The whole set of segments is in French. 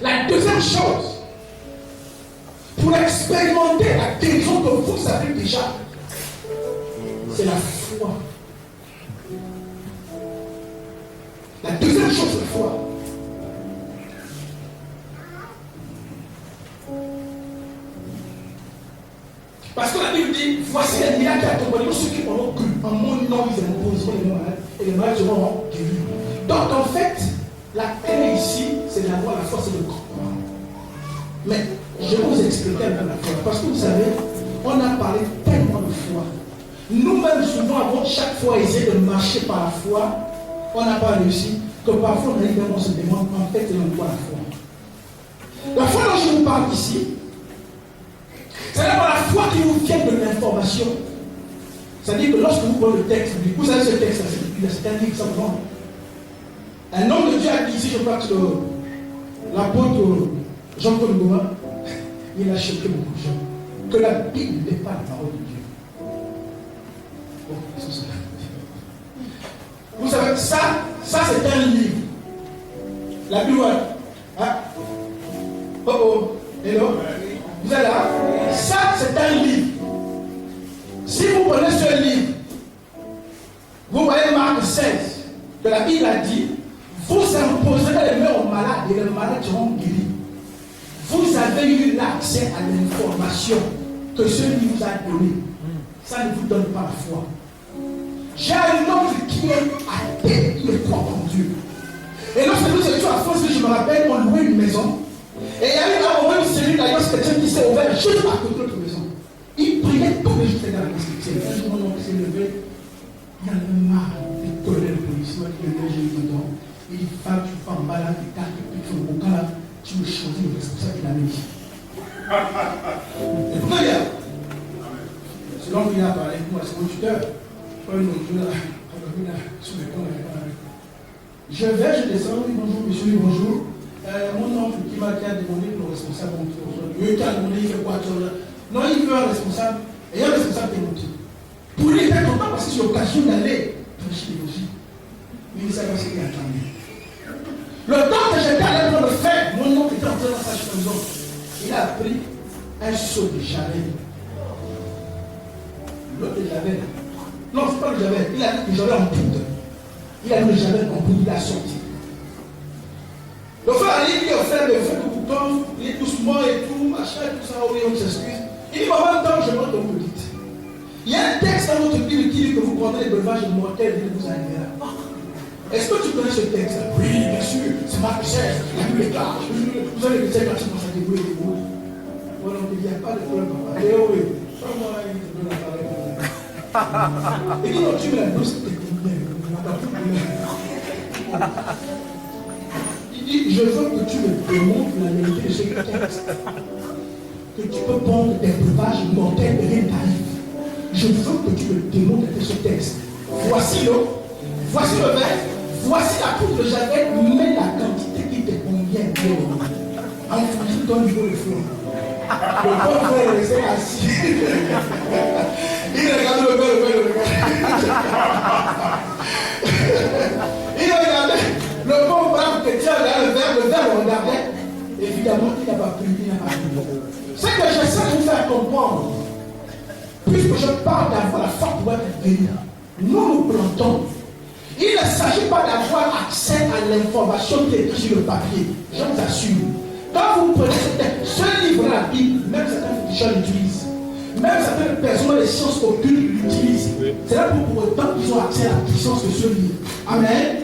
La deuxième chose, pour expérimenter la guérison que vous avez déjà, c'est la foi. La deuxième chose, c'est la foi. Parce que la Bible dit, voici les miracles qui accompagneront ceux qui auront cru. En mon nom, ils imposeront les malades et les malades seront guéris. Donc en fait, la clé ici, c'est d'avoir la force de croire. Mais je vais vous expliquer un peu la foi. Parce que vous savez, on a parlé tellement de foi. Nous-mêmes, souvent, avons chaque fois essayé de marcher par la foi. On n'a pas réussi. Que parfois, on se demande en fait, c'est quoi la foi. La foi dont je vous parle ici, c'est d'abord la foi qui vous vient de l'information. C'est-à-dire que lorsque vous prenez le texte, vous avez ce texte, c'est un livre simplement. Un homme de Dieu a dit ici, je crois que l'apôtre Jean-Paul Goma, il a choqué beaucoup de gens. Que la Bible n'est pas la parole de Dieu. Bon, c'est ça. Vous savez, ça c'est un livre. La Bible, hein? Hello? Vous êtes là? Ça, c'est un livre. Si vous prenez ce livre, vous voyez Marc 16, que la Bible a dit, vous imposerez les mains aux malades et les malades seront guéris. Vous avez eu l'accès à l'information que ce livre vous a donné. Ça ne vous donne pas la foi. J'ai un homme qui est athée, qui est propre en Dieu. Et lorsque nous étions à France, je me rappelle, on louait une maison. Et il y a eu un moment où celui d'Alliance chrétienne qui s'est ouvert juste à côté de notre maison. Il priait tous les jours dans la construction. Un jour, mon oncle s'est levé. Il en avait marre. Il collait le policier. Il dit, dedans. Il dit, femme, tu fais en bas là, tu tapes, tu fais le boucan là. Tu me choisis le responsable de la mairie. Et pourquoi il y a c'est l'homme qui a parlé avec moi, c'est mon tuteur. Je vais, je descends, oui, bonjour, monsieur, oui, bonjour. Mon oncle qui m'a demandé le responsable, il a demandé, il fait quoi, non, il veut un responsable, et un responsable qui est monté. Pour lui, il était content parce que c'est l'occasion d'aller prêcher l'évangile. Mais il ne savait pas ce qu'il attendait. Le temps que j'étais allé pour le faire, mon oncle était entré dans sa maison. Il a pris un seau de javel. L'autre de javel. Non, ce n'est pas le javel. Il a mis le javel en poudre. Il a mis le javel en poudre, il a sorti. Le frère Ali, il a fait le feu de bouton, il est doucement et tout, machin, tout ça, oui, on s'excuse. Il dit, maman, tant je monte, vous me dites. Il y a un texte dans votre Bible qui dit que vous prenez les breuvages mortels et vous allez là. Est-ce que tu connais ce texte? Oui, bien sûr, c'est Marc 16, la Bible est claire. Vous allez le dire quand tu commences à débrouiller les mots. Voilà, on dit, il n'y a pas de problème, papa. Allez, oui, pas moi, il te donne la parole. Il dit, non, tu me la donnes, c'était combien? Il dit, je veux que tu me démontres la vérité de ce texte. Que tu peux prendre des breuvages mortels et rien n'arrive. Je veux que tu me démontres ce texte. Voici le verre, voici la poudre de javel, mais la quantité qui te convient. En fonction de ton niveau de foi. Le bon frère est resté assis. Il regarde le verre. Il regardait. Le bon brave chrétien regardait le verre le regardait. Évidemment, il n'a pas pris, il n'a pas pris. Ce que j'essaie de vous faire comprendre, puisque je parle d'avoir la foi pour être béni, nous plantons. Il ne s'agit pas d'avoir accès à l'information qui est écrite sur le papier. Je vous assure. Quand vous prenez ce livre, la Bible, même certains gens l'utilisent. Même certaines personnes des sciences occultes l'utilisent. C'est là pour autant qu'ils ont accès à la puissance de ce livre. Amen.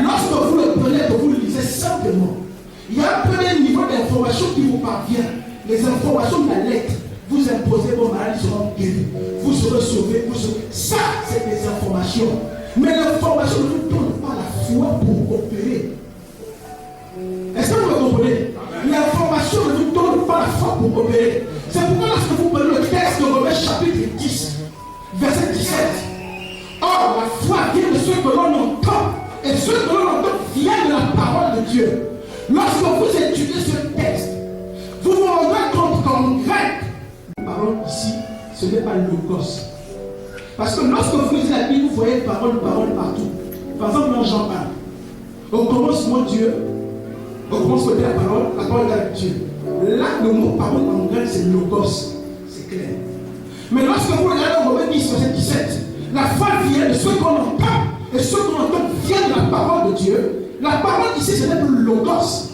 Lorsque vous le prenez, vous le lisez simplement. Il y a un premier niveau d'information qui vous parvient. Les informations de la lettre. Vous imposez vos malades, ils seront guéris. Vous serez sauvés. Ça, c'est des informations. Mais l'information ne vous donne pas la foi pour opérer. Est-ce que vous le comprenez? L'information ne vous donne pas la foi pour opérer. C'est pourquoi lorsque vous prenez le texte de Romains chapitre 10, verset 17. Or, la foi vient de ce que l'on entend. Et ce que l'on entend vient de la parole de Dieu. Lorsque vous étudiez ce texte, vous vous rendrez compte qu'en grec, parole ici, ce n'est pas logos. Parce que lorsque vous lisez la Bible, vous voyez parole partout. Par exemple, dans Jean 1, on commence mon Dieu, on commence à la parole parole est avec Dieu. Là, le mot parole en grec, c'est logos. C'est clair. Mais lorsque vous regardez Romains 10, verset 17, la foi vient de ce qu'on entend. Et ce qu'on entend vient de la parole de Dieu. La parole ici, ce n'est plus le logos.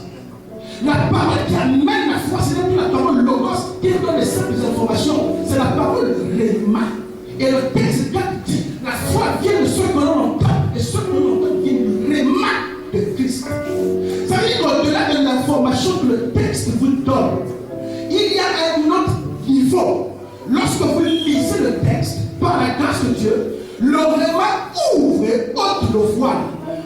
La parole qui amène la foi, ce n'est plus la parole logos qui nous donne les simples informations. C'est la parole réma. Et le texte dit, la foi vient de ce que l'on entend. Et ce que l'on entend vient du réma de Christ. Ça veut dire qu'au-delà de l'information que le texte vous donne, il y a un autre niveau. Lorsque vous lisez le texte, par la grâce de Dieu, le réma ouvre et ôte le voile.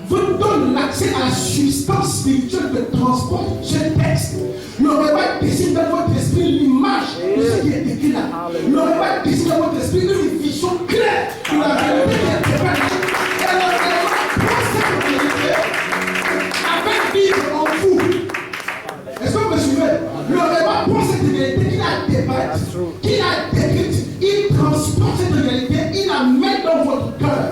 Vous donne l'accès à la substance spirituelle que transporte ce texte. Le réma dessine dans votre esprit l'image de ce qui est écrit là. Le réma dessine dans votre esprit une vision claire de la réalité qui est faite. Et le réma prend cette vérité avec vivre en vous. Est-ce que vous me suivez? Le réma prend cette vérité qu'il a débattue, qu'il a décrite, il transporte cette réalité, il la met dans votre cœur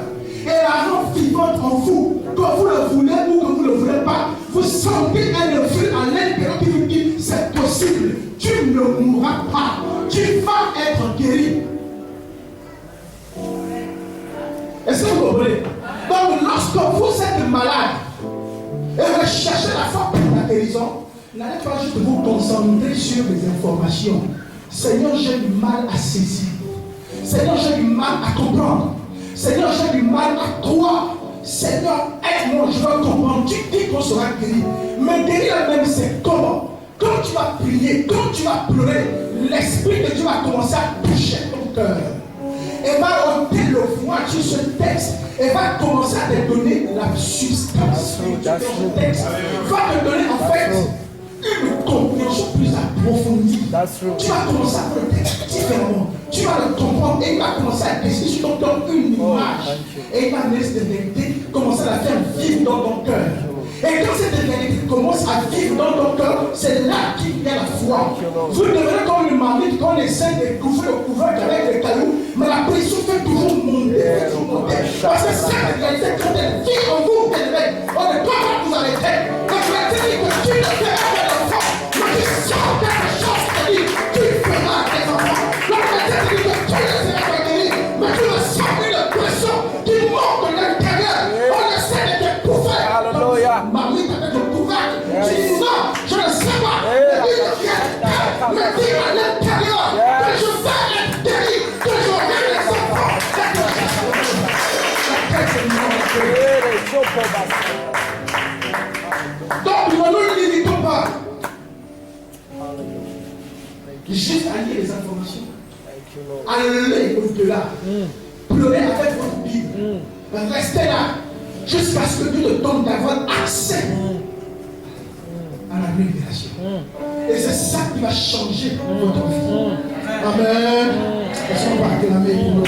et la rend vivante en vous. Que vous le voulez ou que vous ne le voulez pas, vous sentez un effet à l'intérieur qui vous dit c'est possible, tu ne mourras pas, tu vas être guéri. Est-ce que vous comprenez? Donc lorsque vous êtes malade et vous cherchez la foi pour la guérison, n'allez pas juste vous concentrer sur les informations. Seigneur, j'ai du mal à saisir. Seigneur, j'ai du mal à comprendre. Seigneur, j'ai du mal à croire. Seigneur, aide-moi, je veux comprendre. Tu dis qu'on sera guéri. Mais guérir elle-même, c'est comment? Quand tu vas prier, quand tu vas pleurer, l'Esprit de Dieu va commencer à toucher ton cœur. Et va ôter le voile sur ce texte. Et va commencer à te donner la substance de ce texte. Va te donner en fait une compréhension plus approfondie. Tu vas commencer à voir le texte différemment. Tu vas le comprendre et il va commencer à dessiner sur ton cœur une image. Et il va laisser cette vérité commencer à la faire vivre dans ton cœur. Et quand cette vérité commence à vivre dans ton cœur, c'est là qu'il y a la foi. Vous devenez comme le mari quand on essaie de couvrir le couvercle avec les cailloux, mais la pression fait toujours monter. Parce que cette réalité, quand elle vit en vous, on ne peut pas vous arrêter. Quand tu as dit que tu ne feras pas d'enfants, mais tu sens quelque chose qui dit tu feras des enfants. Quand tu as dit que tu ne seras pas guéri, mais tu ressens une pression qui monte de l'intérieur. On essaie de te couvrir. Alléluia. Marie avec le couvercle. Tu dis non, je ne sais pas. Mais dis à l'intérieur que je vais être guéri, que j'aurai les enfants. Donc, ne nous limitons pas juste à lire les informations, à aller au-delà, pleurer avec votre Bible, restez là jusqu'à ce que Dieu te donne d'avoir accès à la révélation. Et c'est ça qui va changer votre vie. Amen. Est-ce qu'on va acclamer pour nous?